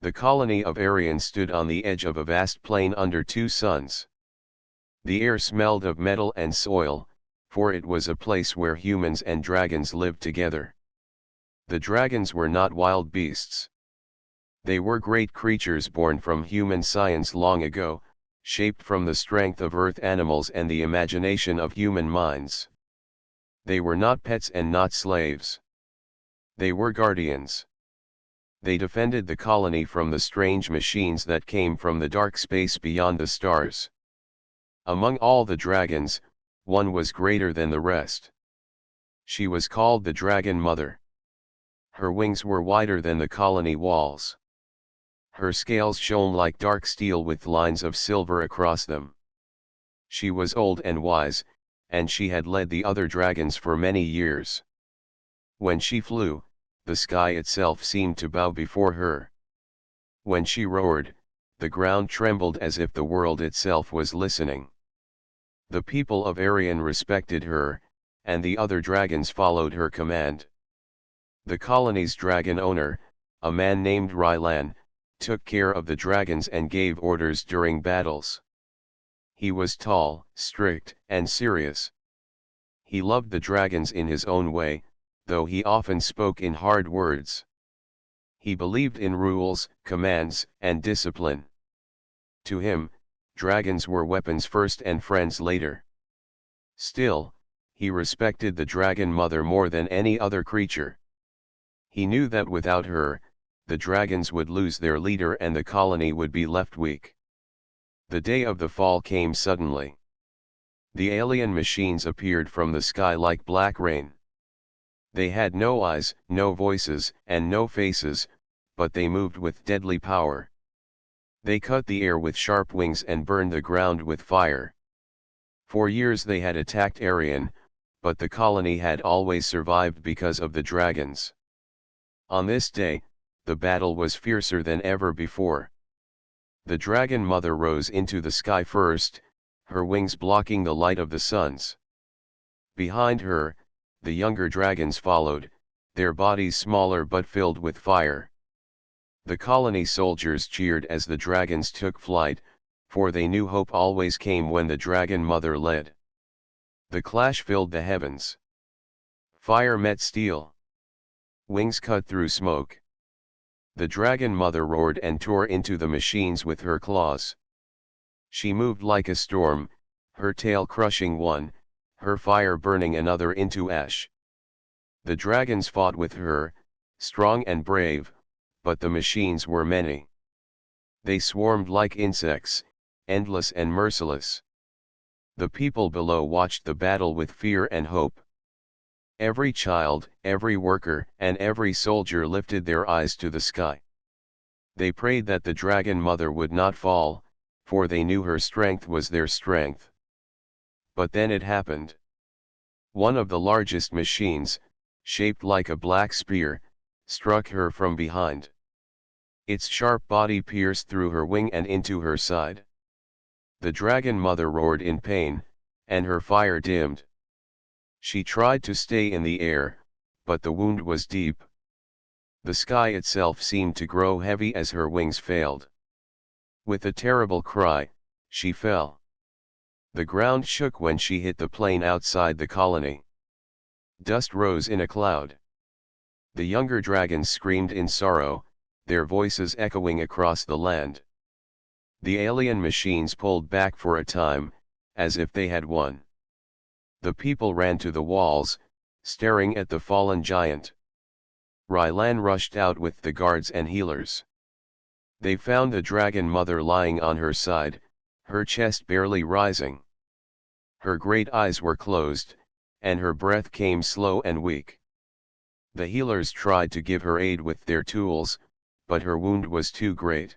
The colony of Aryan stood on the edge of a vast plain under two suns. The air smelled of metal and soil, for it was a place where humans and dragons lived together. The dragons were not wild beasts. They were great creatures born from human science long ago, shaped from the strength of earth animals and the imagination of human minds. They were not pets and not slaves. They were guardians. They defended the colony from the strange machines that came from the dark space beyond the stars. Among all the dragons, one was greater than the rest. She was called the Dragon Mother. Her wings were wider than the colony walls. Her scales shone like dark steel with lines of silver across them. She was old and wise, and she had led the other dragons for many years. When she flew, the sky itself seemed to bow before her. When she roared, the ground trembled as if the world itself was listening. The people of Aryan respected her, and the other dragons followed her command. The colony's dragon owner, a man named Rylan, took care of the dragons and gave orders during battles. He was tall, strict, and serious. He loved the dragons in his own way, though he often spoke in hard words. He believed in rules, commands, and discipline. To him, dragons were weapons first and friends later. Still, he respected the Dragon Mother more than any other creature. He knew that without her, the dragons would lose their leader and the colony would be left weak. The day of the fall came suddenly. The alien machines appeared from the sky like black rain. They had no eyes, no voices, and no faces, but they moved with deadly power. They cut the air with sharp wings and burned the ground with fire. For years they had attacked Aryan, but the colony had always survived because of the dragons. On this day, the battle was fiercer than ever before. The Dragon Mother rose into the sky first, her wings blocking the light of the suns. Behind her, the younger dragons followed, their bodies smaller but filled with fire. The colony soldiers cheered as the dragons took flight, for they knew hope always came when the Dragon Mother led. The clash filled the heavens. Fire met steel. Wings cut through smoke. The Dragon Mother roared and tore into the machines with her claws. She moved like a storm, her tail crushing one, her fire burning another into ash. The dragons fought with her, strong and brave, but the machines were many. They swarmed like insects, endless and merciless. The people below watched the battle with fear and hope. Every child, every worker, and every soldier lifted their eyes to the sky. They prayed that the Dragon Mother would not fall, for they knew her strength was their strength. But then it happened. One of the largest machines, shaped like a black spear, struck her from behind. Its sharp body pierced through her wing and into her side. The Dragon Mother roared in pain, and her fire dimmed. She tried to stay in the air, but the wound was deep. The sky itself seemed to grow heavy as her wings failed. With a terrible cry, she fell. The ground shook when she hit the plain outside the colony. Dust rose in a cloud. The younger dragons screamed in sorrow, their voices echoing across the land. The alien machines pulled back for a time, as if they had won. The people ran to the walls, staring at the fallen giant. Rylan rushed out with the guards and healers. They found the Dragon Mother lying on her side, her chest barely rising. Her great eyes were closed, and her breath came slow and weak. The healers tried to give her aid with their tools, but her wound was too great.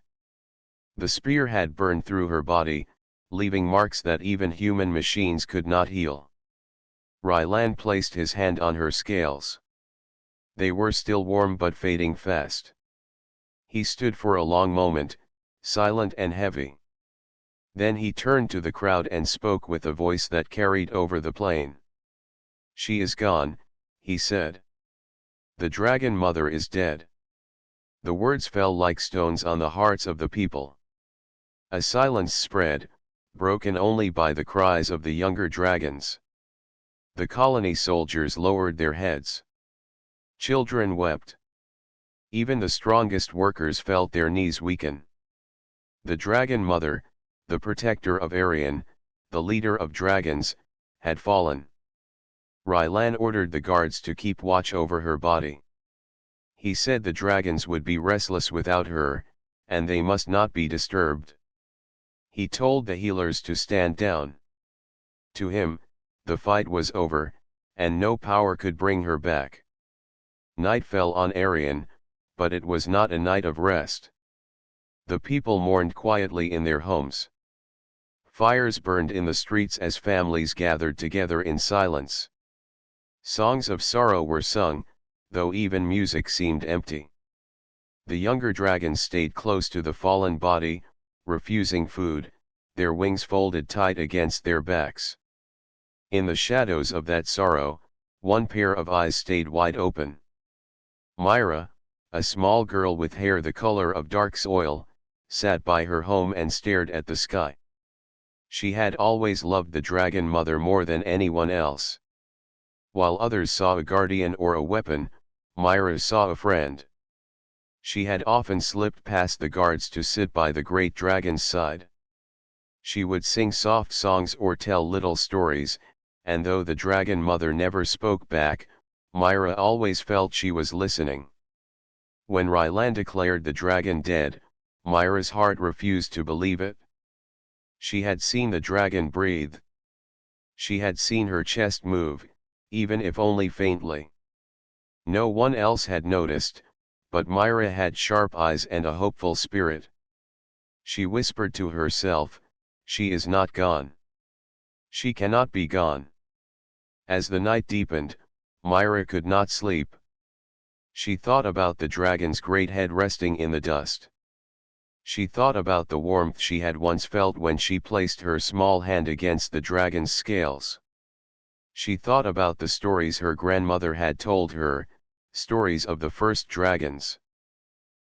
The spear had burned through her body, leaving marks that even human machines could not heal. Rylan placed his hand on her scales. They were still warm but fading fast. He stood for a long moment, silent and heavy. Then he turned to the crowd and spoke with a voice that carried over the plain. "She is gone," he said. "The Dragon Mother is dead." The words fell like stones on the hearts of the people. A silence spread, broken only by the cries of the younger dragons. The colony soldiers lowered their heads. Children wept. Even the strongest workers felt their knees weaken. The Dragon Mother, the protector of Arion, the leader of dragons, had fallen. Rylan ordered the guards to keep watch over her body. He said the dragons would be restless without her, and they must not be disturbed. He told the healers to stand down. To him, the fight was over, and no power could bring her back. Night fell on Arion, but it was not a night of rest. The people mourned quietly in their homes. Fires burned in the streets as families gathered together in silence. Songs of sorrow were sung, though even music seemed empty. The younger dragons stayed close to the fallen body, refusing food, their wings folded tight against their backs. In the shadows of that sorrow, one pair of eyes stayed wide open. Myra, a small girl with hair the color of dark soil, sat by her home and stared at the sky. She had always loved the Dragon Mother more than anyone else. While others saw a guardian or a weapon, Myra saw a friend. She had often slipped past the guards to sit by the great dragon's side. She would sing soft songs or tell little stories, and though the Dragon Mother never spoke back, Myra always felt she was listening. When Rylan declared the dragon dead, Myra's heart refused to believe it. She had seen the dragon breathe. She had seen her chest move, even if only faintly. No one else had noticed, but Myra had sharp eyes and a hopeful spirit. She whispered to herself, "She is not gone. She cannot be gone." As the night deepened, Myra could not sleep. She thought about the dragon's great head resting in the dust. She thought about the warmth she had once felt when she placed her small hand against the dragon's scales. She thought about the stories her grandmother had told her, stories of the first dragons.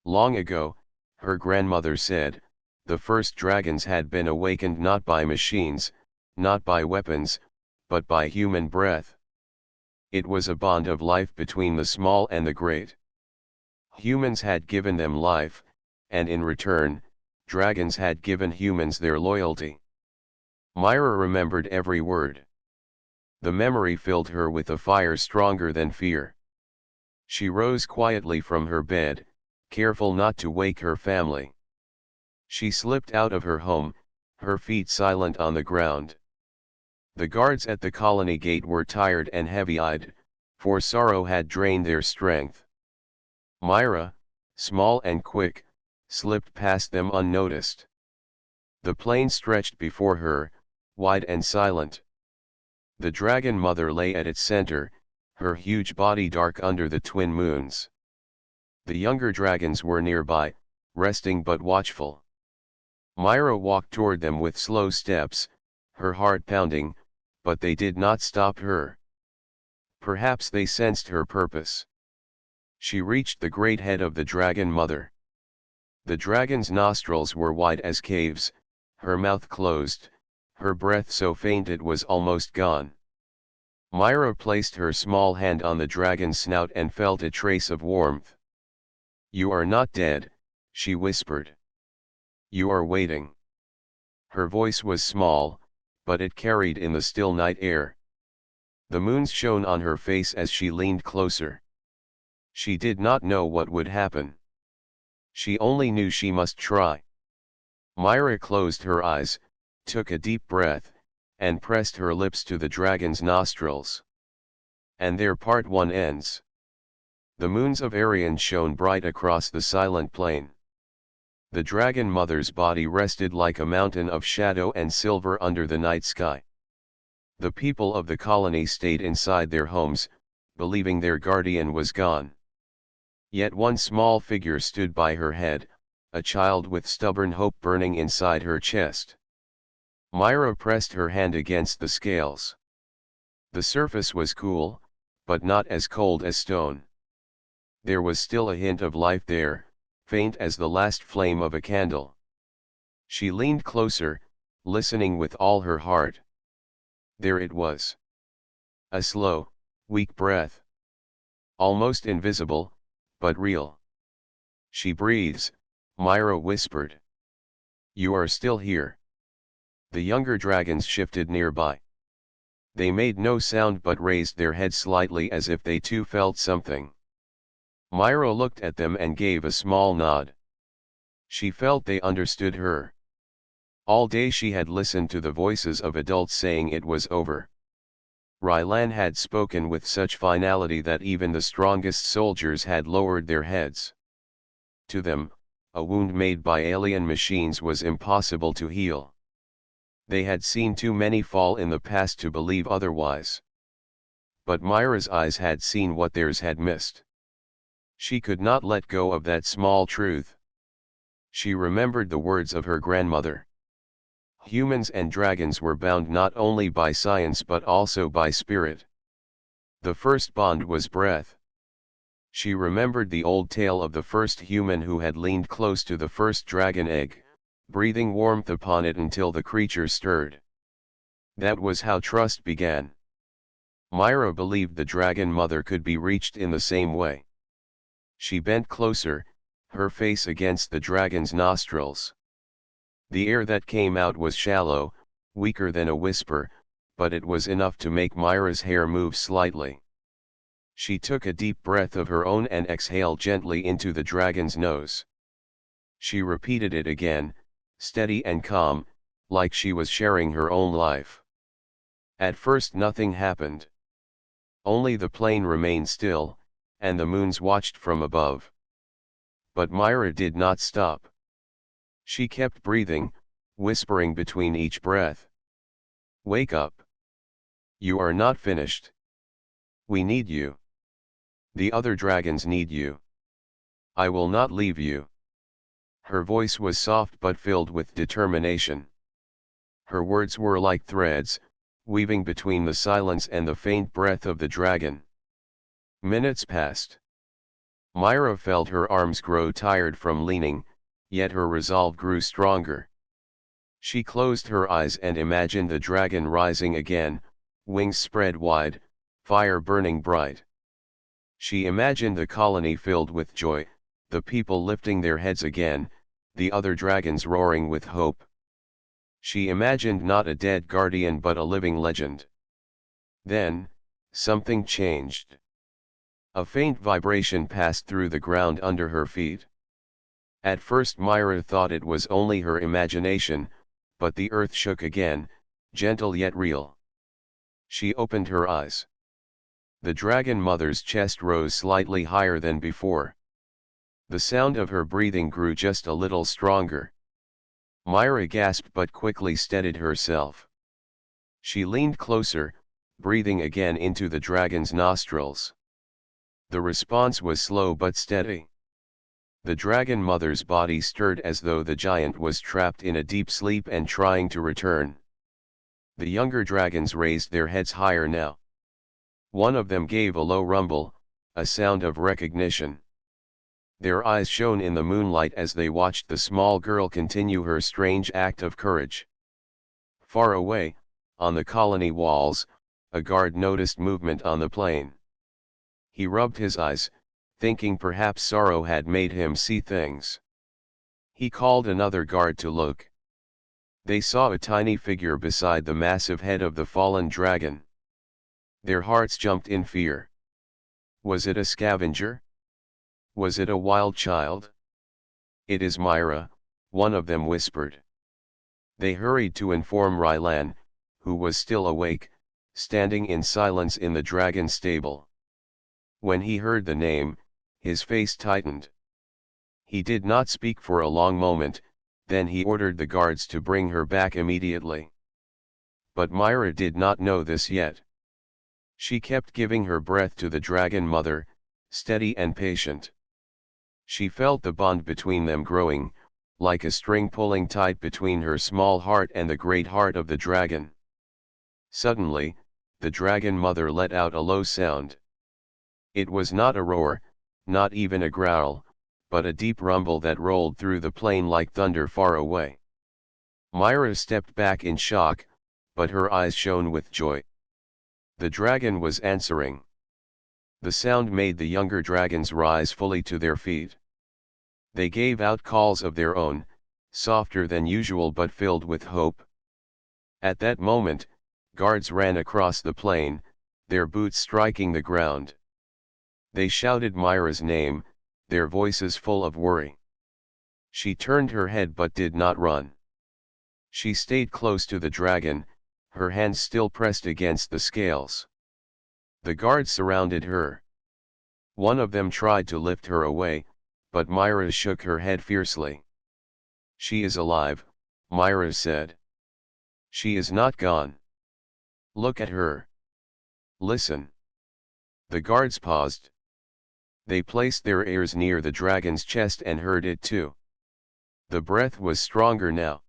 Long ago, her grandmother said, the first dragons had been awakened not by machines, not by weapons, but by human breath. It was a bond of life between the small and the great. Humans had given them life, and in return, dragons had given humans their loyalty. Myra remembered every word. The memory filled her with a fire stronger than fear. She rose quietly from her bed, careful not to wake her family. She slipped out of her home, her feet silent on the ground. The guards at the colony gate were tired and heavy-eyed, for sorrow had drained their strength. Myra, small and quick, slipped past them unnoticed. The plain stretched before her, wide and silent. The Dragon Mother lay at its center, her huge body dark under the twin moons. The younger dragons were nearby, resting but watchful. Myra walked toward them with slow steps, her heart pounding, but they did not stop her. Perhaps they sensed her purpose. She reached the great head of the Dragon Mother. The dragon's nostrils were wide as caves, her mouth closed, her breath so faint it was almost gone. Myra placed her small hand on the dragon's snout and felt a trace of warmth. "You are not dead," she whispered. "You are waiting." Her voice was small, but it carried in the still night air. The moons shone on her face as she leaned closer. She did not know what would happen. She only knew she must try. Myra closed her eyes, took a deep breath, and pressed her lips to the dragon's nostrils. And there part 1 ends. The moons of Arion shone bright across the silent plain. The Dragon Mother's body rested like a mountain of shadow and silver under the night sky. The people of the colony stayed inside their homes, believing their guardian was gone. Yet one small figure stood by her head, a child with stubborn hope burning inside her chest. Myra pressed her hand against the scales. The surface was cool, but not as cold as stone. There was still a hint of life there, faint as the last flame of a candle. She leaned closer, listening with all her heart. There it was. A slow, weak breath. Almost invisible, but real. She breathes, Myra whispered. You are still here. The younger dragons shifted nearby. They made no sound but raised their heads slightly as if they too felt something. Myra looked at them and gave a small nod. She felt they understood her. All day she had listened to the voices of adults saying it was over. Rylan had spoken with such finality that even the strongest soldiers had lowered their heads. To them, a wound made by alien machines was impossible to heal. They had seen too many fall in the past to believe otherwise. But Myra's eyes had seen what theirs had missed. She could not let go of that small truth. She remembered the words of her grandmother. Humans and dragons were bound not only by science but also by spirit. The first bond was breath. She remembered the old tale of the first human who had leaned close to the first dragon egg, breathing warmth upon it until the creature stirred. That was how trust began. Myra believed the dragon mother could be reached in the same way. She bent closer, her face against the dragon's nostrils. The air that came out was shallow, weaker than a whisper, but it was enough to make Myra's hair move slightly. She took a deep breath of her own and exhaled gently into the dragon's nose. She repeated it again, steady and calm, like she was sharing her own life. At first nothing happened. Only the plane remained still, and the moons watched from above. But Myra did not stop. She kept breathing, whispering between each breath. Wake up. You are not finished. We need you. The other dragons need you. I will not leave you. Her voice was soft but filled with determination. Her words were like threads, weaving between the silence and the faint breath of the dragon. Minutes passed. Myra felt her arms grow tired from leaning, yet her resolve grew stronger. She closed her eyes and imagined the dragon rising again, wings spread wide, fire burning bright. She imagined the colony filled with joy, the people lifting their heads again, the other dragons roaring with hope. She imagined not a dead guardian but a living legend. Then, something changed. A faint vibration passed through the ground under her feet. At first Myra thought it was only her imagination, but the earth shook again, gentle yet real. She opened her eyes. The dragon mother's chest rose slightly higher than before. The sound of her breathing grew just a little stronger. Myra gasped but quickly steadied herself. She leaned closer, breathing again into the dragon's nostrils. The response was slow but steady. The dragon mother's body stirred as though the giant was trapped in a deep sleep and trying to return. The younger dragons raised their heads higher now. One of them gave a low rumble, a sound of recognition. Their eyes shone in the moonlight as they watched the small girl continue her strange act of courage. Far away, on the colony walls, a guard noticed movement on the plain. He rubbed his eyes, thinking perhaps sorrow had made him see things. He called another guard to look. They saw a tiny figure beside the massive head of the fallen dragon. Their hearts jumped in fear. Was it a scavenger? Was it a wild child? It is Myra, one of them whispered. They hurried to inform Rylan, who was still awake, standing in silence in the dragon stable. When he heard the name, his face tightened. He did not speak for a long moment, then he ordered the guards to bring her back immediately. But Myra did not know this yet. She kept giving her breath to the dragon mother, steady and patient. She felt the bond between them growing, like a string pulling tight between her small heart and the great heart of the dragon. Suddenly, the dragon mother let out a low sound. It was not a roar, not even a growl, but a deep rumble that rolled through the plain like thunder far away. Myra stepped back in shock, but her eyes shone with joy. The dragon was answering. The sound made the younger dragons rise fully to their feet. They gave out calls of their own, softer than usual but filled with hope. At that moment, guards ran across the plain, their boots striking the ground. They shouted Myra's name, their voices full of worry. She turned her head but did not run. She stayed close to the dragon, her hands still pressed against the scales. The guards surrounded her. One of them tried to lift her away, but Myra shook her head fiercely. "She is alive," Myra said. "She is not gone. Look at her. Listen." The guards paused. They placed their ears near the dragon's chest and heard it too. The breath was stronger now.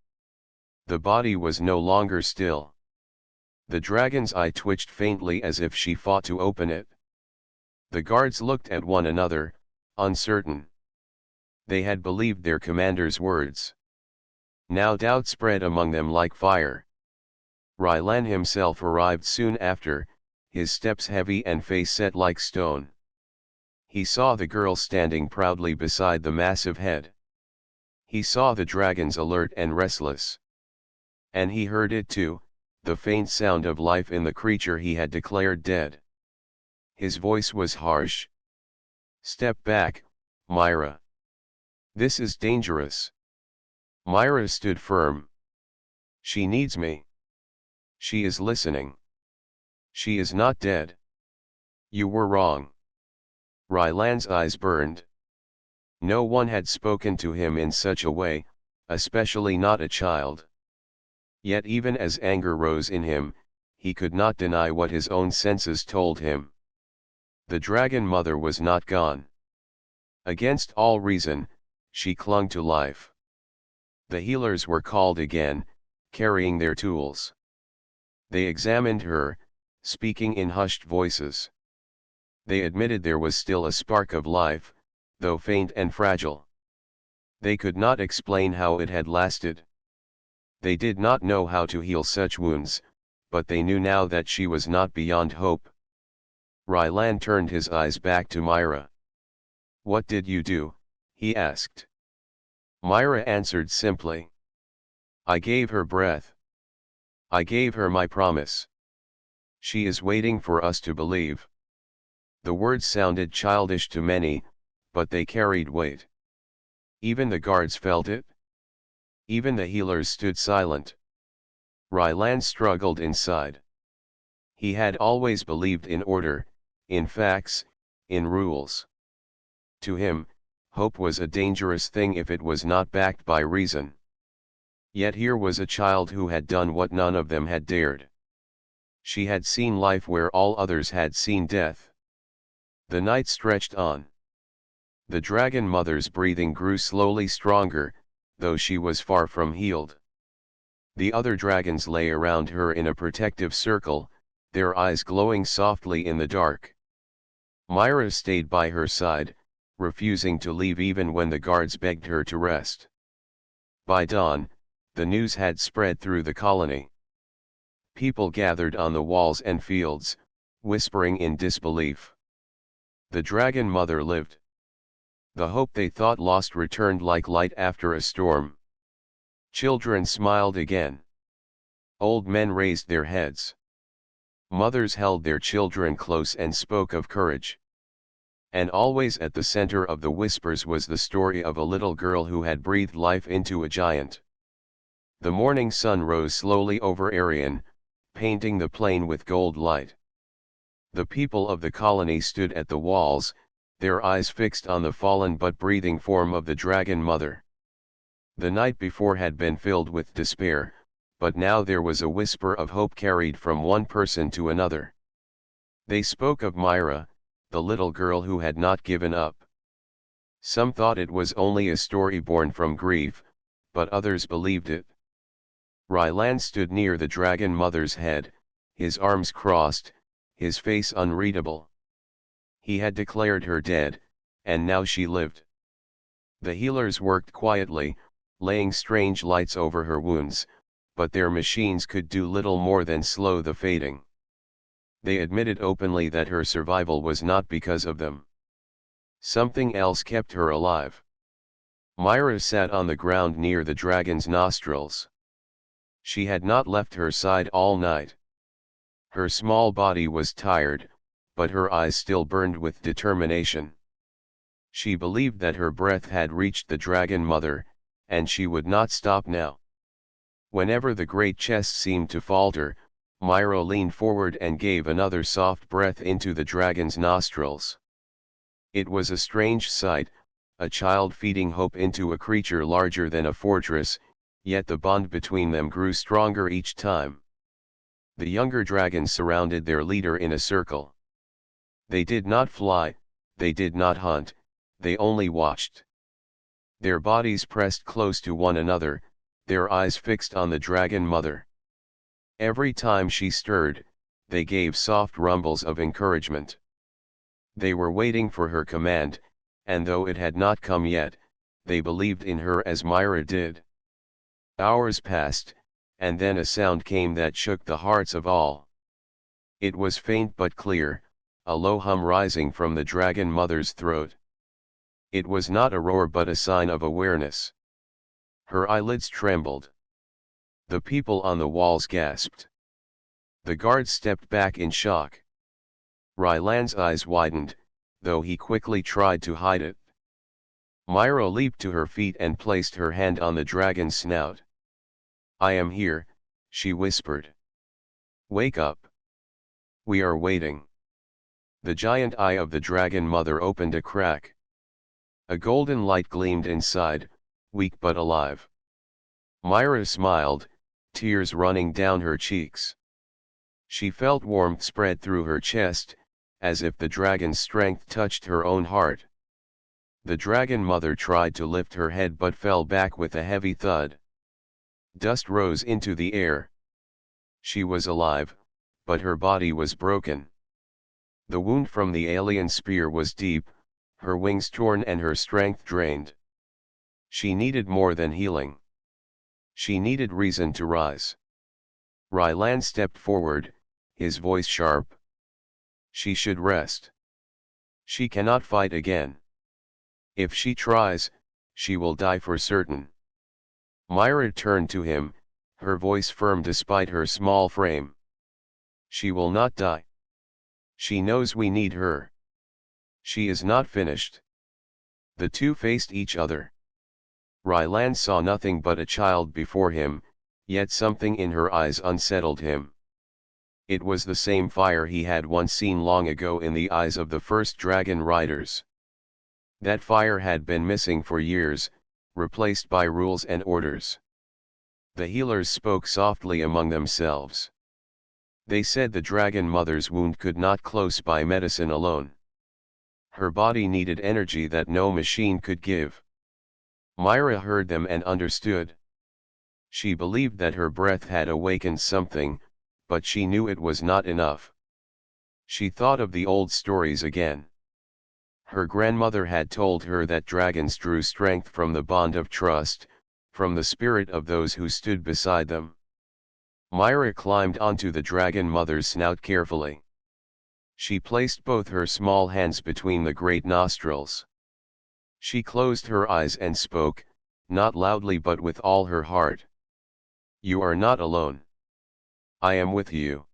The body was no longer still. The dragon's eye twitched faintly as if she fought to open it. The guards looked at one another, uncertain. They had believed their commander's words. Now doubt spread among them like fire. Rylan himself arrived soon after, his steps heavy and face set like stone. He saw the girl standing proudly beside the massive head. He saw the dragons alert and restless. And he heard it too, the faint sound of life in the creature he had declared dead. His voice was harsh. "Step back, Myra. This is dangerous." Myra stood firm. "She needs me. She is listening. She is not dead." "You were wrong." Rylan's eyes burned. No one had spoken to him in such a way, especially not a child. Yet even as anger rose in him, he could not deny what his own senses told him. The dragon mother was not gone. Against all reason, she clung to life. The healers were called again, carrying their tools. They examined her, speaking in hushed voices. They admitted there was still a spark of life, though faint and fragile. They could not explain how it had lasted. They did not know how to heal such wounds, but they knew now that she was not beyond hope. Rylan turned his eyes back to Myra. "What did you do?" he asked. Myra answered simply. "I gave her breath. I gave her my promise. She is waiting for us to believe." The words sounded childish to many, but they carried weight. Even the guards felt it. Even the healers stood silent. Rylan struggled inside. He had always believed in order, in facts, in rules. To him, hope was a dangerous thing if it was not backed by reason. Yet here was a child who had done what none of them had dared. She had seen life where all others had seen death. The night stretched on. The dragon mother's breathing grew slowly stronger, though she was far from healed. The other dragons lay around her in a protective circle, their eyes glowing softly in the dark. Myra stayed by her side, refusing to leave even when the guards begged her to rest. By dawn, the news had spread through the colony. People gathered on the walls and fields, whispering in disbelief. The dragon mother lived. The hope they thought lost returned like light after a storm. Children smiled again. Old men raised their heads. Mothers held their children close and spoke of courage. And always at the center of the whispers was the story of a little girl who had breathed life into a giant. The morning sun rose slowly over Arian, painting the plain with gold light. The people of the colony stood at the walls, their eyes fixed on the fallen but breathing form of the dragon mother. The night before had been filled with despair, but now there was a whisper of hope carried from one person to another. They spoke of Myra, the little girl who had not given up. Some thought it was only a story born from grief, but others believed it. Rylan stood near the dragon mother's head, his arms crossed, his face unreadable. He had declared her dead, and now she lived. The healers worked quietly, laying strange lights over her wounds, but their machines could do little more than slow the fading. They admitted openly that her survival was not because of them. Something else kept her alive. Myra sat on the ground near the dragon's nostrils. She had not left her side all night. Her small body was tired, but her eyes still burned with determination. She believed that her breath had reached the dragon mother, and she would not stop now. Whenever the great chest seemed to falter, Myra leaned forward and gave another soft breath into the dragon's nostrils. It was a strange sight, a child feeding hope into a creature larger than a fortress, yet the bond between them grew stronger each time. The younger dragons surrounded their leader in a circle. They did not fly, they did not hunt, they only watched. Their bodies pressed close to one another, their eyes fixed on the dragon mother. Every time she stirred, they gave soft rumbles of encouragement. They were waiting for her command, and though it had not come yet, they believed in her as Myra did. Hours passed, and then a sound came that shook the hearts of all. It was faint but clear, a low hum rising from the dragon mother's throat. It was not a roar but a sign of awareness. Her eyelids trembled. The people on the walls gasped. The guards stepped back in shock. Ryland's eyes widened, though he quickly tried to hide it. Myra leaped to her feet and placed her hand on the dragon's snout. "I am here," she whispered. "Wake up. We are waiting." The giant eye of the dragon mother opened a crack. A golden light gleamed inside, weak but alive. Myra smiled, tears running down her cheeks. She felt warmth spread through her chest, as if the dragon's strength touched her own heart. The dragon mother tried to lift her head but fell back with a heavy thud. Dust rose into the air. She was alive, but her body was broken. The wound from the alien spear was deep, her wings torn and her strength drained. She needed more than healing. She needed reason to rise. Ryland stepped forward, his voice sharp. She should rest. She cannot fight again. If she tries, she will die for certain. Myra turned to him, her voice firm despite her small frame. She will not die. She knows we need her. She is not finished. The two faced each other. Ryland saw nothing but a child before him, yet something in her eyes unsettled him. It was the same fire he had once seen long ago in the eyes of the first dragon riders. That fire had been missing for years, replaced by rules and orders. The healers spoke softly among themselves. They said the dragon mother's wound could not close by medicine alone. Her body needed energy that no machine could give. Myra heard them and understood. She believed that her breath had awakened something, but she knew it was not enough. She thought of the old stories again. Her grandmother had told her that dragons drew strength from the bond of trust, from the spirit of those who stood beside them. Myra climbed onto the dragon mother's snout carefully. She placed both her small hands between the great nostrils. She closed her eyes and spoke, not loudly but with all her heart. "You are not alone. I am with you.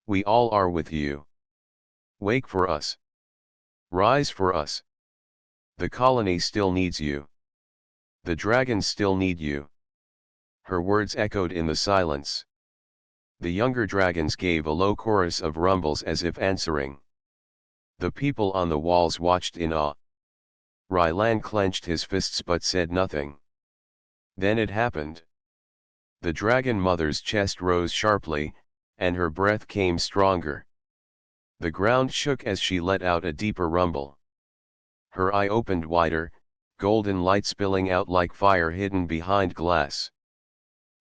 We all are with you. Wake for us. Rise for us. The colony still needs you. The dragons still need you." Her words echoed in the silence. The younger dragons gave a low chorus of rumbles as if answering. The people on the walls watched in awe. Ryland clenched his fists but said nothing. Then it happened. The dragon mother's chest rose sharply, and her breath came stronger. The ground shook as she let out a deeper rumble. Her eye opened wider, golden light spilling out like fire hidden behind glass.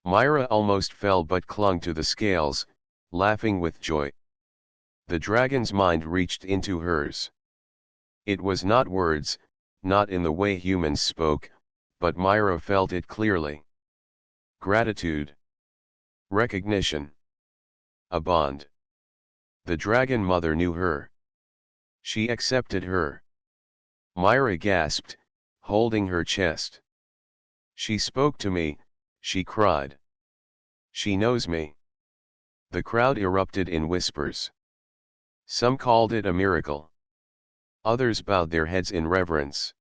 Myra almost fell but clung to the scales, laughing with joy. The dragon's mind reached into hers. It was not words, not in the way humans spoke, but Myra felt it clearly. Gratitude. Recognition. A bond. The dragon mother knew her. She accepted her. Myra gasped, holding her chest. She spoke to me, she cried. She knows me. The crowd erupted in whispers. Some called it a miracle. Others bowed their heads in reverence.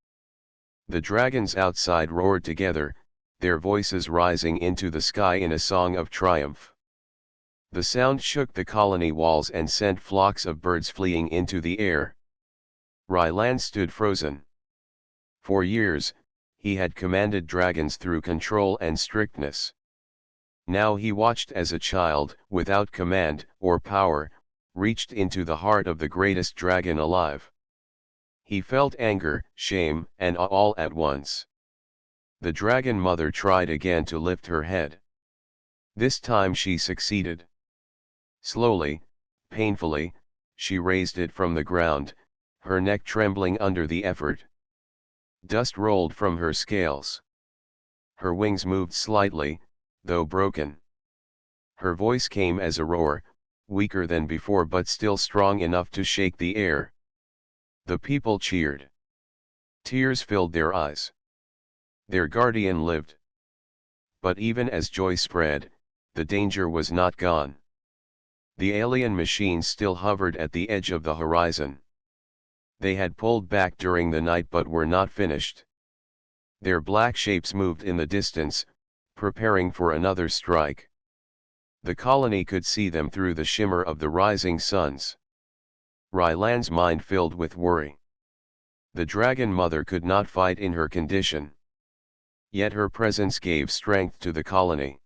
The dragons outside roared together, their voices rising into the sky in a song of triumph. The sound shook the colony walls and sent flocks of birds fleeing into the air. Rylan stood frozen. For years, he had commanded dragons through control and strictness. Now he watched as a child, without command or power, reached into the heart of the greatest dragon alive. He felt anger, shame, and awe all at once. The dragon mother tried again to lift her head. This time she succeeded. Slowly, painfully, she raised it from the ground, her neck trembling under the effort. Dust rolled from her scales. Her wings moved slightly, though broken. Her voice came as a roar, weaker than before but still strong enough to shake the air. The people cheered. Tears filled their eyes. Their guardian lived. But even as joy spread, the danger was not gone. The alien machines still hovered at the edge of the horizon. They had pulled back during the night but were not finished. Their black shapes moved in the distance, preparing for another strike. The colony could see them through the shimmer of the rising suns. Rylan's mind filled with worry. The dragon mother could not fight in her condition. Yet her presence gave strength to the colony.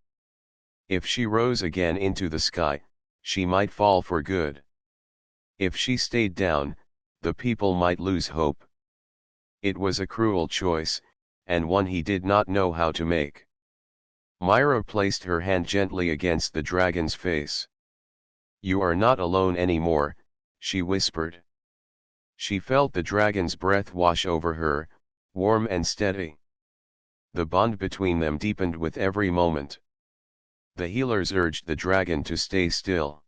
If she rose again into the sky, she might fall for good. If she stayed down, the people might lose hope. It was a cruel choice, and one he did not know how to make. Myra placed her hand gently against the dragon's face. "You are not alone anymore," she whispered. She felt the dragon's breath wash over her, warm and steady. The bond between them deepened with every moment. The healers urged the dragon to stay still.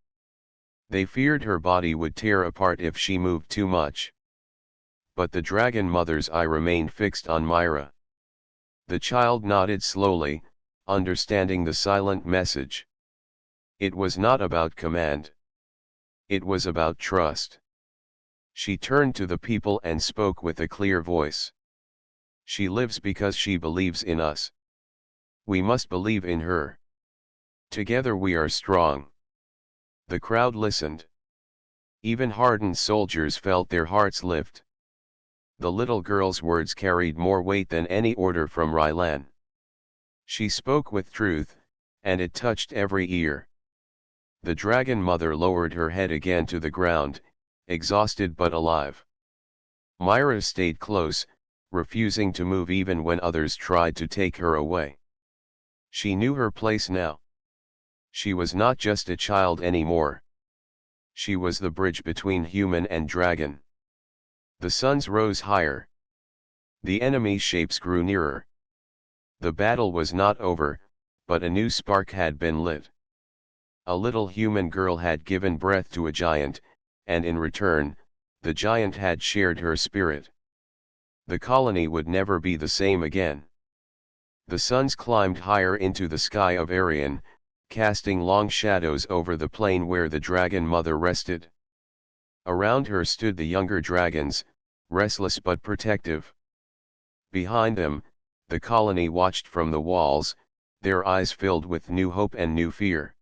They feared her body would tear apart if she moved too much. But the dragon mother's eye remained fixed on Myra. The child nodded slowly, understanding the silent message. It was not about command. It was about trust. She turned to the people and spoke with a clear voice. "She lives because she believes in us. We must believe in her. Together we are strong." The crowd listened. Even hardened soldiers felt their hearts lift. The little girl's words carried more weight than any order from Rylan. She spoke with truth, and it touched every ear. The dragon mother lowered her head again to the ground, exhausted but alive. Myra stayed close, refusing to move even when others tried to take her away. She knew her place now. She was not just a child anymore. She was the bridge between human and dragon. The suns rose higher. The enemy's shapes grew nearer. The battle was not over, but a new spark had been lit. A little human girl had given breath to a giant, and in return, the giant had shared her spirit. The colony would never be the same again. The suns climbed higher into the sky of Arian, casting long shadows over the plain where the dragon mother rested. Around her stood the younger dragons, restless but protective. Behind them, the colony watched from the walls, their eyes filled with new hope and new fear.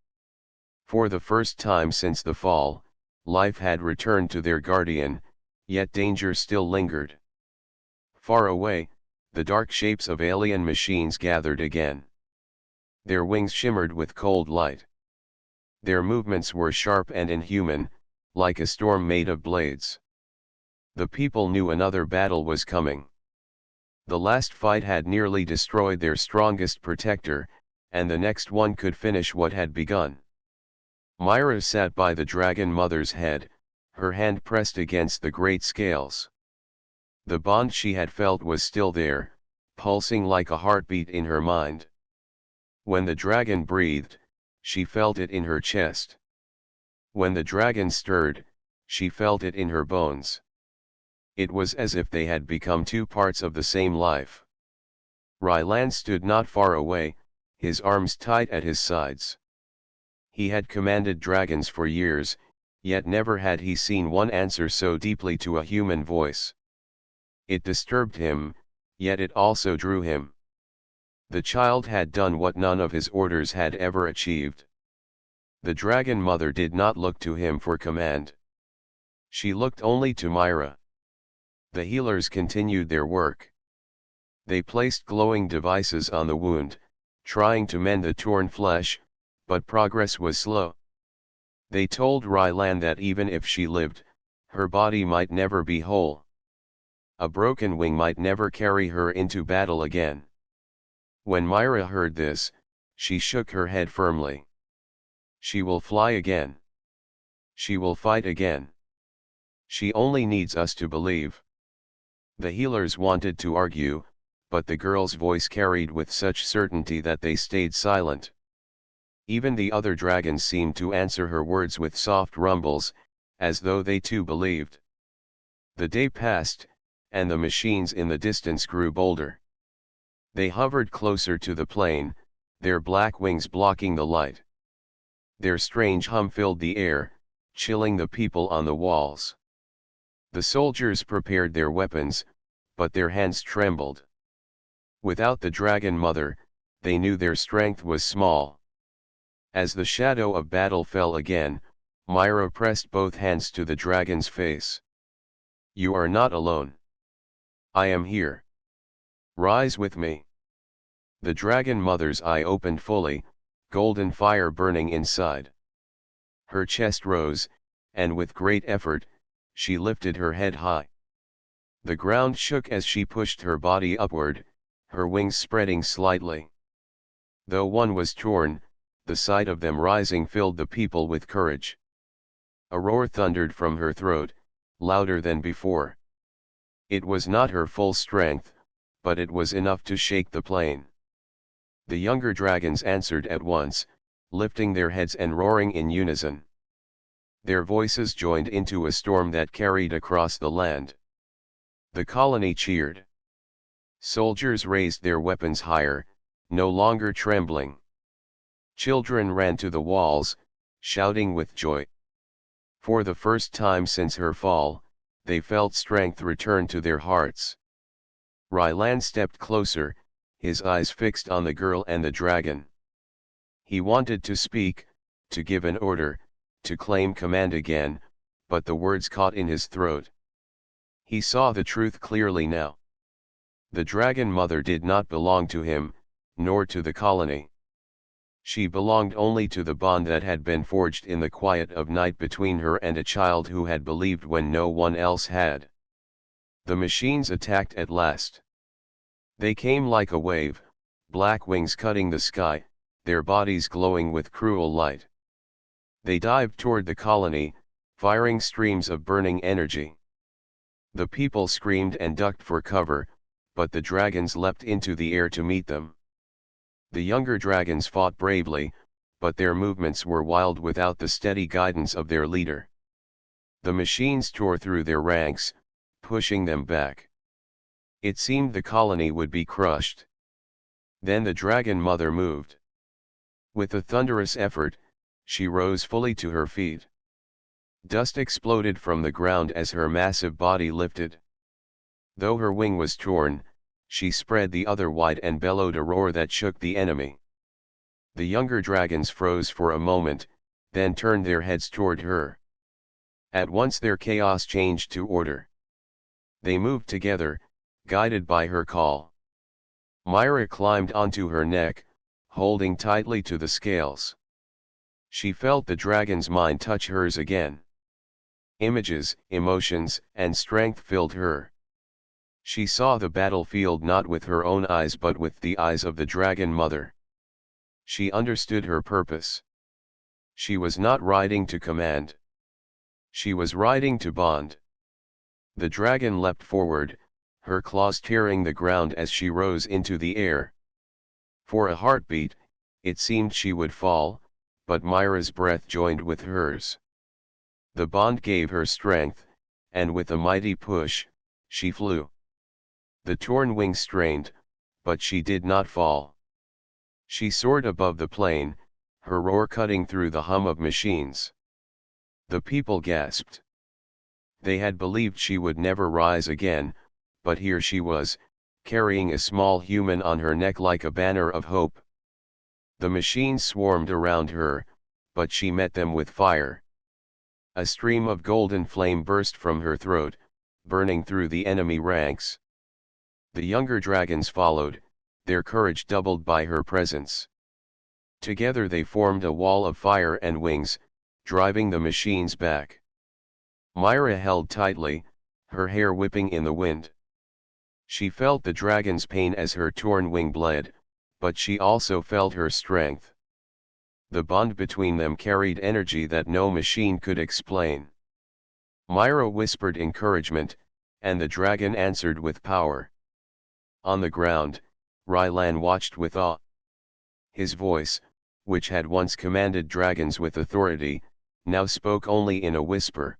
For the first time since the fall, life had returned to their guardian, yet danger still lingered. Far away, the dark shapes of alien machines gathered again. Their wings shimmered with cold light. Their movements were sharp and inhuman, like a storm made of blades. The people knew another battle was coming. The last fight had nearly destroyed their strongest protector, and the next one could finish what had begun. Myra sat by the dragon mother's head, her hand pressed against the great scales. The bond she had felt was still there, pulsing like a heartbeat in her mind. When the dragon breathed, she felt it in her chest. When the dragon stirred, she felt it in her bones. It was as if they had become two parts of the same life. Ryland stood not far away, his arms tight at his sides. He had commanded dragons for years, yet never had he seen one answer so deeply to a human voice. It disturbed him, yet it also drew him. The child had done what none of his orders had ever achieved. The dragon mother did not look to him for command. She looked only to Myra. The healers continued their work. They placed glowing devices on the wound, trying to mend the torn flesh, but progress was slow. They told Ryland that even if she lived, her body might never be whole. A broken wing might never carry her into battle again. When Myra heard this, she shook her head firmly. She will fly again. She will fight again. She only needs us to believe. The healers wanted to argue, but the girl's voice carried with such certainty that they stayed silent. Even the other dragons seemed to answer her words with soft rumbles, as though they too believed. The day passed, and the machines in the distance grew bolder. They hovered closer to the plain, their black wings blocking the light. Their strange hum filled the air, chilling the people on the walls. The soldiers prepared their weapons, but their hands trembled. Without the dragon mother, they knew their strength was small. As the shadow of battle fell again, Myra pressed both hands to the dragon's face. You are not alone. I am here. Rise with me. The dragon mother's eye opened fully, golden fire burning inside. Her chest rose, and with great effort, she lifted her head high. The ground shook as she pushed her body upward, her wings spreading slightly. Though one was torn, the sight of them rising filled the people with courage. A roar thundered from her throat, louder than before. It was not her full strength, but it was enough to shake the plain. The younger dragons answered at once, lifting their heads and roaring in unison. Their voices joined into a storm that carried across the land. The colony cheered. Soldiers raised their weapons higher, no longer trembling. Children ran to the walls, shouting with joy. For the first time since her fall, they felt strength return to their hearts. Ryland stepped closer, his eyes fixed on the girl and the dragon. He wanted to speak, to give an order, to claim command again, but the words caught in his throat. He saw the truth clearly now. The dragon mother did not belong to him, nor to the colony. She belonged only to the bond that had been forged in the quiet of night between her and a child who had believed when no one else had. The machines attacked at last. They came like a wave, black wings cutting the sky, their bodies glowing with cruel light. They dived toward the colony, firing streams of burning energy. The people screamed and ducked for cover, but the dragons leapt into the air to meet them. The younger dragons fought bravely, but their movements were wild without the steady guidance of their leader. The machines tore through their ranks, pushing them back. It seemed the colony would be crushed. Then the dragon mother moved. With a thunderous effort, she rose fully to her feet. Dust exploded from the ground as her massive body lifted. Though her wing was torn, she spread the other wide and bellowed a roar that shook the enemy. The younger dragons froze for a moment, then turned their heads toward her. At once their chaos changed to order. They moved together, guided by her call. Myra climbed onto her neck, holding tightly to the scales. She felt the dragon's mind touch hers again. Images, emotions, and strength filled her. She saw the battlefield not with her own eyes but with the eyes of the dragon mother. She understood her purpose. She was not riding to command. She was riding to bond. The dragon leapt forward, her claws tearing the ground as she rose into the air. For a heartbeat, it seemed she would fall, but Myra's breath joined with hers. The bond gave her strength, and with a mighty push, she flew. The torn wings strained, but she did not fall. She soared above the plane, her roar cutting through the hum of machines. The people gasped. They had believed she would never rise again, but here she was, carrying a small human on her neck like a banner of hope. The machines swarmed around her, but she met them with fire. A stream of golden flame burst from her throat, burning through the enemy ranks. The younger dragons followed, their courage doubled by her presence. Together they formed a wall of fire and wings, driving the machines back. Myra held tightly, her hair whipping in the wind. She felt the dragon's pain as her torn wing bled, but she also felt her strength. The bond between them carried energy that no machine could explain. Myra whispered encouragement, and the dragon answered with power. On the ground, Rylan watched with awe. His voice, which had once commanded dragons with authority, now spoke only in a whisper.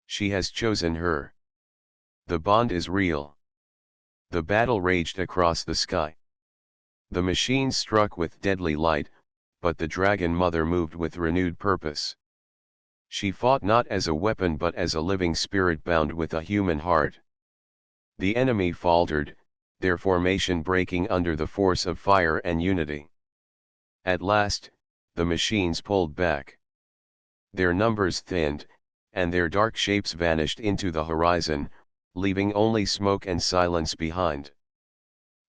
She has chosen her. The bond is real. The battle raged across the sky. The machines struck with deadly light, but the dragon mother moved with renewed purpose. She fought not as a weapon but as a living spirit bound with a human heart. The enemy faltered, their formation breaking under the force of fire and unity. At last, the machines pulled back. Their numbers thinned, and their dark shapes vanished into the horizon, leaving only smoke and silence behind.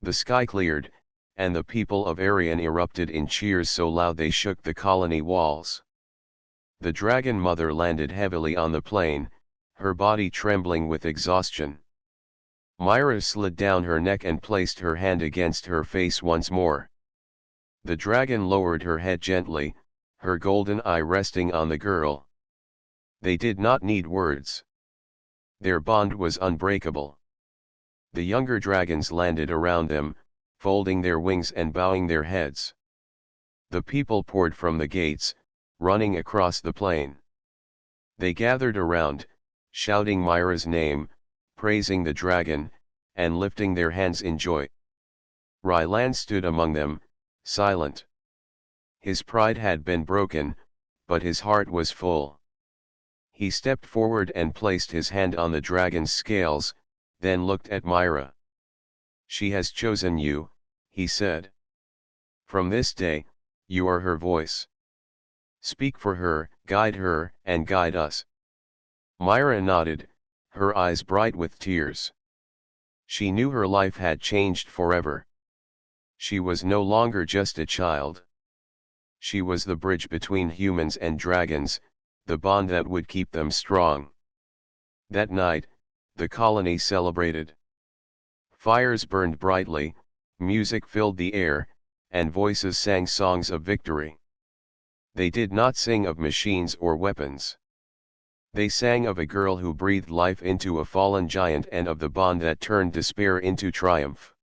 The sky cleared, and the people of Arian erupted in cheers so loud they shook the colony walls. The dragon mother landed heavily on the plain, her body trembling with exhaustion. Myra slid down her neck and placed her hand against her face once more. The dragon lowered her head gently, her golden eye resting on the girl. They did not need words. Their bond was unbreakable. The younger dragons landed around them, folding their wings and bowing their heads. The people poured from the gates, running across the plain. They gathered around, shouting Myra's name, praising the dragon, and lifting their hands in joy. Rylan stood among them, silent. His pride had been broken, but his heart was full. He stepped forward and placed his hand on the dragon's scales, then looked at Myra. She has chosen you, he said. From this day, you are her voice. Speak for her, and guide us. Myra nodded, her eyes bright with tears. She knew her life had changed forever. She was no longer just a child. She was the bridge between humans and dragons, the bond that would keep them strong. That night, the colony celebrated. Fires burned brightly, music filled the air, and voices sang songs of victory. They did not sing of machines or weapons. They sang of a girl who breathed life into a fallen giant and of the bond that turned despair into triumph.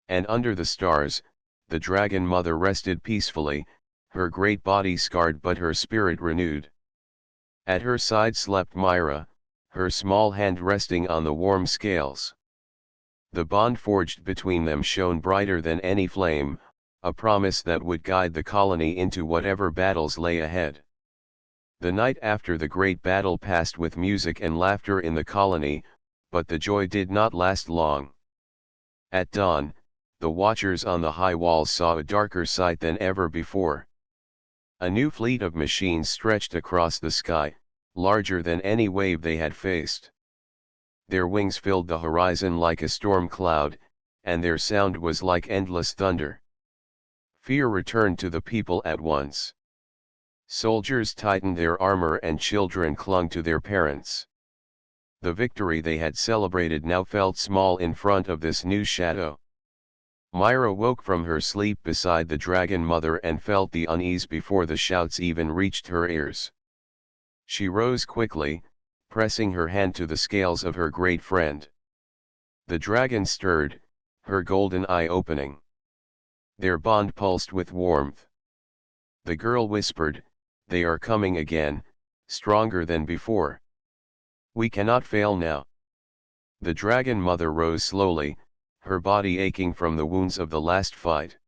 And under the stars, the dragon mother rested peacefully, her great body scarred but her spirit renewed. At her side slept Myra, her small hand resting on the warm scales. The bond forged between them shone brighter than any flame, a promise that would guide the colony into whatever battles lay ahead. The night after the great battle passed with music and laughter in the colony, but the joy did not last long. At dawn, the watchers on the high walls saw a darker sight than ever before. A new fleet of machines stretched across the sky, larger than any wave they had faced. Their wings filled the horizon like a storm cloud, and their sound was like endless thunder. Fear returned to the people at once. Soldiers tightened their armor and children clung to their parents. The victory they had celebrated now felt small in front of this new shadow. Myra woke from her sleep beside the dragon mother and felt the unease before the shouts even reached her ears. She rose quickly, pressing her hand to the scales of her great friend. The dragon stirred, her golden eye opening. Their bond pulsed with warmth. The girl whispered, "They are coming again, stronger than before. We cannot fail now." The dragon mother rose slowly, her body aching from the wounds of the last fight.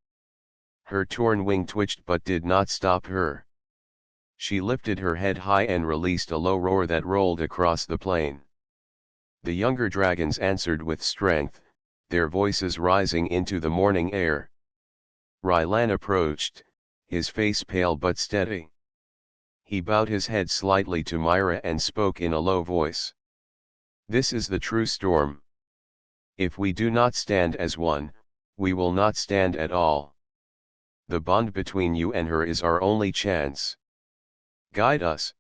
Her torn wing twitched but did not stop her. She lifted her head high and released a low roar that rolled across the plain. The younger dragons answered with strength, their voices rising into the morning air. Rylan approached, his face pale but steady. He bowed his head slightly to Myra and spoke in a low voice. "This is the true storm. If we do not stand as one, we will not stand at all. The bond between you and her is our only chance. Guide us."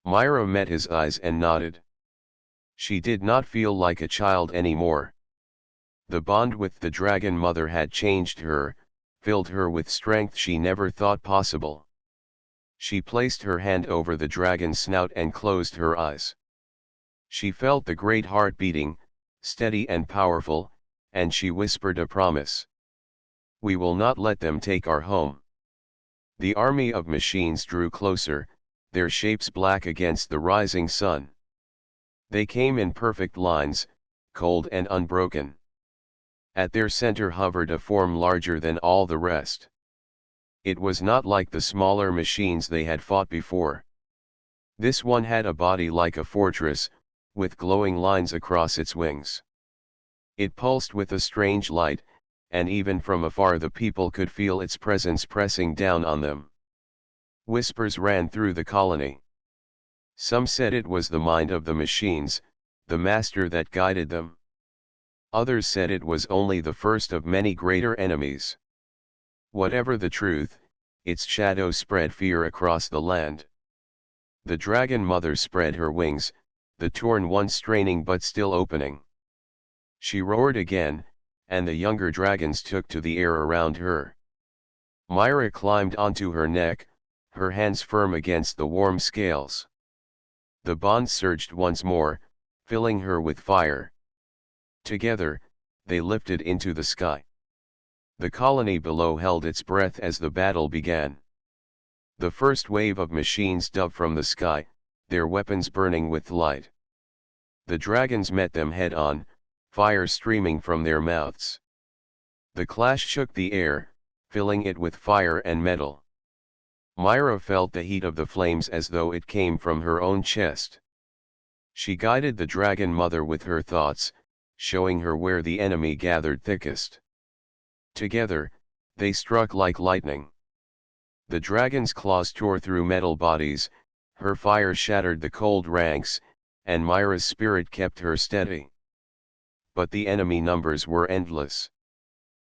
Myra met his eyes and nodded. She did not feel like a child anymore. The bond with the dragon mother had changed her, filled her with strength she never thought possible. She placed her hand over the dragon's snout and closed her eyes. She felt the great heart beating, steady and powerful, and she whispered a promise. "We will not let them take our home." The army of machines drew closer, their shapes black against the rising sun. They came in perfect lines, cold and unbroken. At their center hovered a form larger than all the rest. It was not like the smaller machines they had fought before. This one had a body like a fortress, with glowing lines across its wings. It pulsed with a strange light, and even from afar the people could feel its presence pressing down on them. Whispers ran through the colony. Some said it was the mind of the machines, the master that guided them. Others said it was only the first of many greater enemies. Whatever the truth, its shadow spread fear across the land. The dragon mother spread her wings, the torn one straining but still opening. She roared again, and the younger dragons took to the air around her. Myra climbed onto her neck, her hands firm against the warm scales. The bond surged once more, filling her with fire. Together, they lifted into the sky. The colony below held its breath as the battle began. The first wave of machines dove from the sky, their weapons burning with light. The dragons met them head-on, fire streaming from their mouths. The clash shook the air, filling it with fire and metal. Myra felt the heat of the flames as though it came from her own chest. She guided the dragon mother with her thoughts, showing her where the enemy gathered thickest. Together, they struck like lightning. The dragon's claws tore through metal bodies, her fire shattered the cold ranks, and Myra's spirit kept her steady. But the enemy numbers were endless.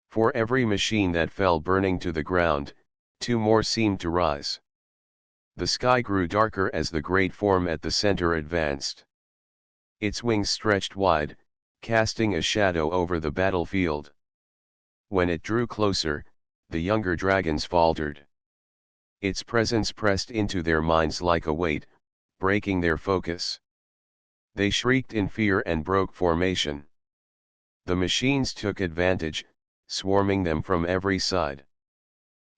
For every machine that fell burning to the ground, two more seemed to rise. The sky grew darker as the great form at the center advanced. Its wings stretched wide, casting a shadow over the battlefield. When it drew closer, the younger dragons faltered. Its presence pressed into their minds like a weight, breaking their focus. They shrieked in fear and broke formation. The machines took advantage, swarming them from every side.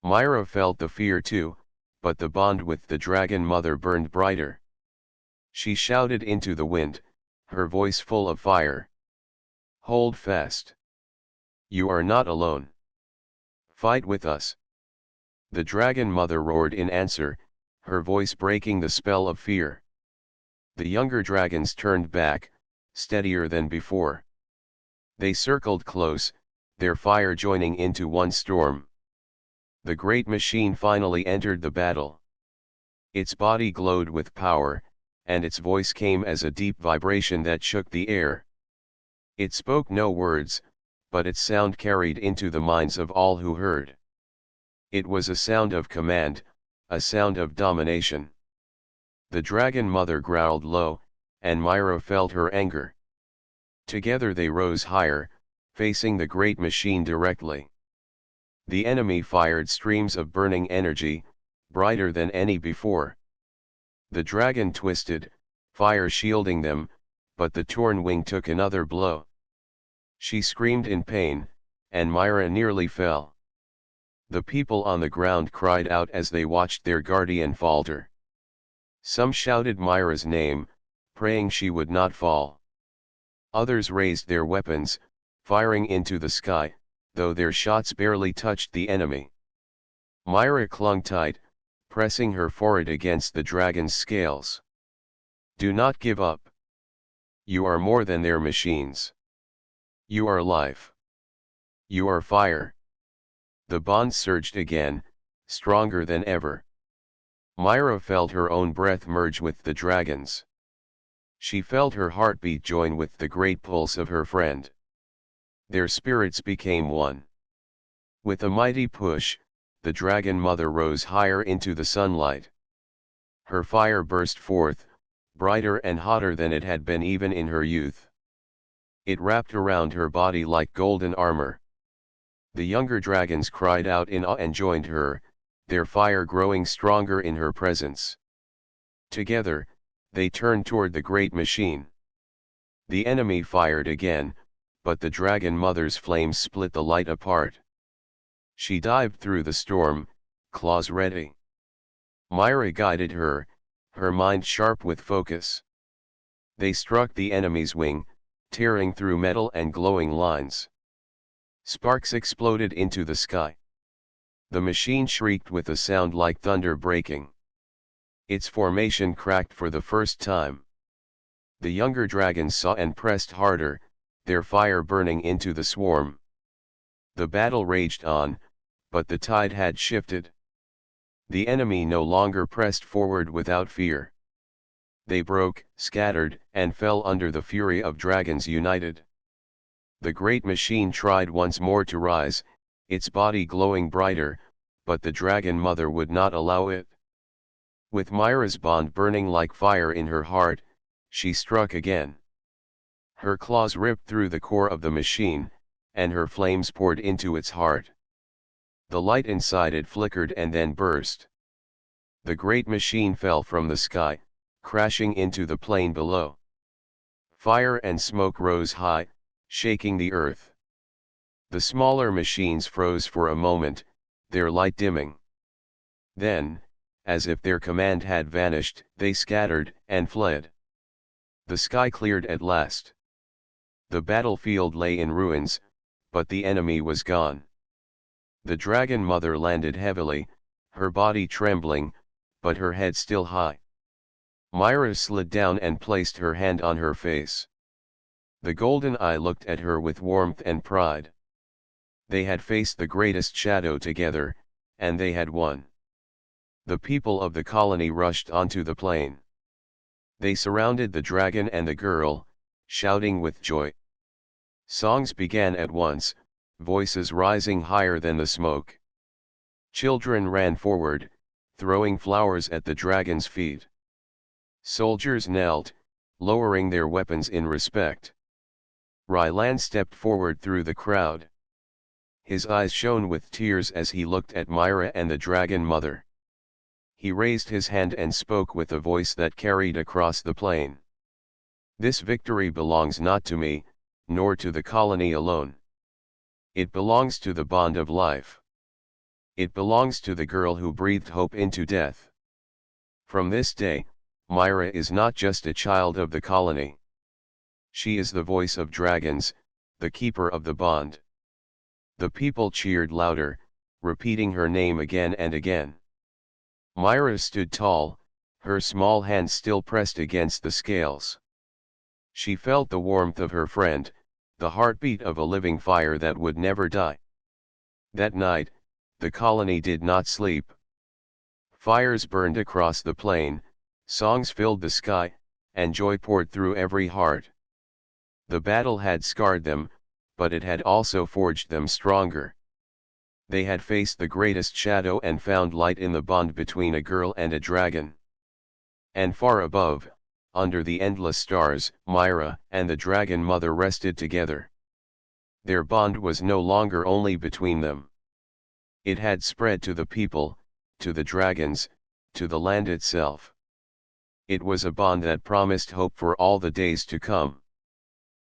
Myra felt the fear too, but the bond with the dragon mother burned brighter. She shouted into the wind, her voice full of fire. "Hold fast. You are not alone. Fight with us." The dragon mother roared in answer, her voice breaking the spell of fear. The younger dragons turned back, steadier than before. They circled close, their fire joining into one storm. The great machine finally entered the battle. Its body glowed with power, and its voice came as a deep vibration that shook the air. It spoke no words, but its sound carried into the minds of all who heard. It was a sound of command, a sound of domination. The dragon mother growled low, and Myra felt her anger. Together they rose higher, facing the great machine directly. The enemy fired streams of burning energy, brighter than any before. The dragon twisted, fire shielding them, but the torn wing took another blow. She screamed in pain, and Myra nearly fell. The people on the ground cried out as they watched their guardian falter. Some shouted Myra's name, praying she would not fall. Others raised their weapons, firing into the sky, though their shots barely touched the enemy. Myra clung tight, pressing her forehead against the dragon's scales. Do not give up. You are more than their machines. You are life. You are fire. The bond surged again, stronger than ever. Myra felt her own breath merge with the dragon's. She felt her heartbeat join with the great pulse of her friend. Their spirits became one. With a mighty push, the dragon mother rose higher into the sunlight. Her fire burst forth, brighter and hotter than it had been even in her youth. It wrapped around her body like golden armor. The younger dragons cried out in awe and joined her, their fire growing stronger in her presence. Together, they turned toward the great machine. The enemy fired again, but the dragon mother's flames split the light apart. She dived through the storm, claws ready. Myra guided her, her mind sharp with focus. They struck the enemy's wing, tearing through metal and glowing lines. Sparks exploded into the sky. The machine shrieked with a sound like thunder breaking. Its formation cracked for the first time. The younger dragons saw and pressed harder, their fire burning into the swarm. The battle raged on, but the tide had shifted. The enemy no longer pressed forward without fear. They broke, scattered, and fell under the fury of dragons united. The great machine tried once more to rise, its body glowing brighter, but the dragon mother would not allow it. With Myra's bond burning like fire in her heart, she struck again. Her claws ripped through the core of the machine, and her flames poured into its heart. The light inside it flickered and then burst. The great machine fell from the sky, crashing into the plain below. Fire and smoke rose high, shaking the earth. The smaller machines froze for a moment, their light dimming. Then, as if their command had vanished, they scattered and fled. The sky cleared at last. The battlefield lay in ruins, but the enemy was gone. The dragon mother landed heavily, her body trembling, but her head still high. Myra slid down and placed her hand on her face. The golden eye looked at her with warmth and pride. They had faced the greatest shadow together, and they had won. The people of the colony rushed onto the plain. They surrounded the dragon and the girl, shouting with joy. Songs began at once, voices rising higher than the smoke. Children ran forward, throwing flowers at the dragon's feet. Soldiers knelt, lowering their weapons in respect. Rylan stepped forward through the crowd. His eyes shone with tears as he looked at Myra and the dragon mother. He raised his hand and spoke with a voice that carried across the plain. This victory belongs not to me, nor to the colony alone. It belongs to the bond of life. It belongs to the girl who breathed hope into death. From this day, Myra is not just a child of the colony. She is the voice of dragons, the keeper of the bond. The people cheered louder, repeating her name again and again. Myra stood tall, her small hand still pressed against the scales. She felt the warmth of her friend, the heartbeat of a living fire that would never die. That night, the colony did not sleep. Fires burned across the plain, songs filled the sky, and joy poured through every heart. The battle had scarred them, but it had also forged them stronger. They had faced the greatest shadow and found light in the bond between a girl and a dragon. And far above, under the endless stars, Myra and the dragon mother rested together. Their bond was no longer only between them. It had spread to the people, to the dragons, to the land itself. It was a bond that promised hope for all the days to come.